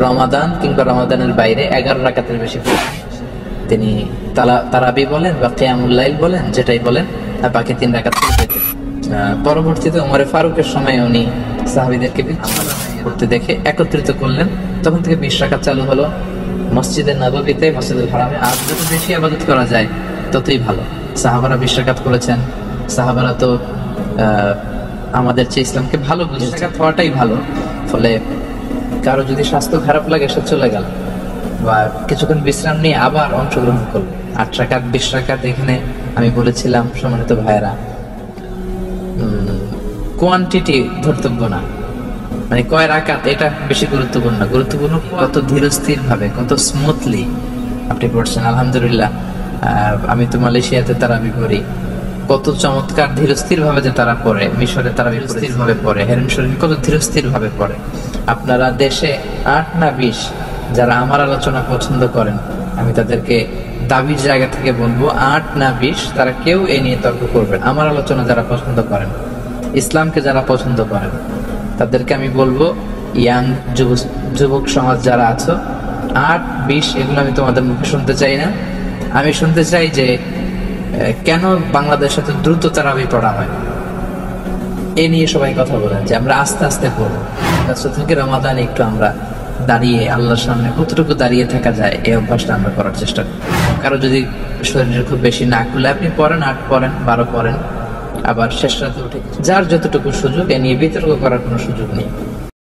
রমাদান কিংবা রমাদানের বাইরে 11 রাকাতের বেশি তিনি তারাবি বলেন বা কিয়ামুল লাইল বলেন, যেটাই বলেন, আর বাকি 3 রাকাত পরবর্তীতে ওমরে ফারুকের সময় উনি সাহাবীদেরকে করতে দেখে একত্রিত করলেন। তখন থেকে 20 রাকাত চালু হলো মসজিদে নববীতে, মসজিদুল হারামে। আর যত বেশি ইবাদত করা যায় ততই ভালো। সাহাবারা 20 রাকাত করেছেন। সাহাবারা তো আমাদের চেয়ে ইসলামকে ভালো বুঝে, রাকাত হওয়াটাই ভালো। ফলে কারো যদি স্বাস্থ্য খারাপ লাগে সে চলে গেল বা কিছুক্ষণ বিশ্রাম নিয়ে আবার অংশগ্রহণ করলো। 8 রাকাত 20 রাকাত, এখানে আমি বলেছিলাম সম্মানিত ভাইয়েরা, কোয়ান্টিটি ধর্তব্য না, মানে কয় রাকাত এটা বেশি গুরুত্বপূর্ণ। গুরুত্বপূর্ণ কত ধীরস্থির ভাবে, কত স্মুথলি আপনি পড়ছেন। আলহামদুলিল্লাহ, আমি তো মালয়েশিয়াতে তারাবি পড়ি, কত চমৎকার ধীরস্থির ভাবে যে তারা পড়ে। মিশরে তারা ধীরস্থির ভাবে পড়ে, হেরেম শরীফ কত ধীরস্থির ভাবে পড়ে। আপনারা দেশে 8 না 20 যারা আমার আলোচনা পছন্দ করেন, আমি তাদেরকে দাবির জায়গা থেকে বলবো 8 না 20 তারা কেউ এই নিয়ে তর্ক করবেন। আমার আলোচনা যারা পছন্দ করেন, ইসলামকে যারা পছন্দ করেন, তাদেরকে আমি বলবো, ইয়াং যুবক সমাজ যারা আছো, 8, 20 এগুলো আমি তোমাদের মুখে শুনতে চাই না। আমি শুনতে চাই যে কেন বাংলাদেশে এত দ্রুত তারাবি পড়া হয়, এ নিয়ে সবাই কথা বলেন, যে আমরা আস্তে আস্তে পড়বো। থেকে রমাদান একটু আমরা দাঁড়িয়ে আল্লাহর সামনে কতটুকু দাঁড়িয়ে থাকা যায় এই অভ্যাসটা আমরা করার চেষ্টা করি। কারো যদি শরীরের খুব বেশি না খুলে আপনি পড়েন, 8 পড়েন, 12 পড়েন, আবার শেষ রাতে উঠে যার যতটুকু সুযোগ, এ নিয়ে বিতর্ক করার কোনো সুযোগ নেই।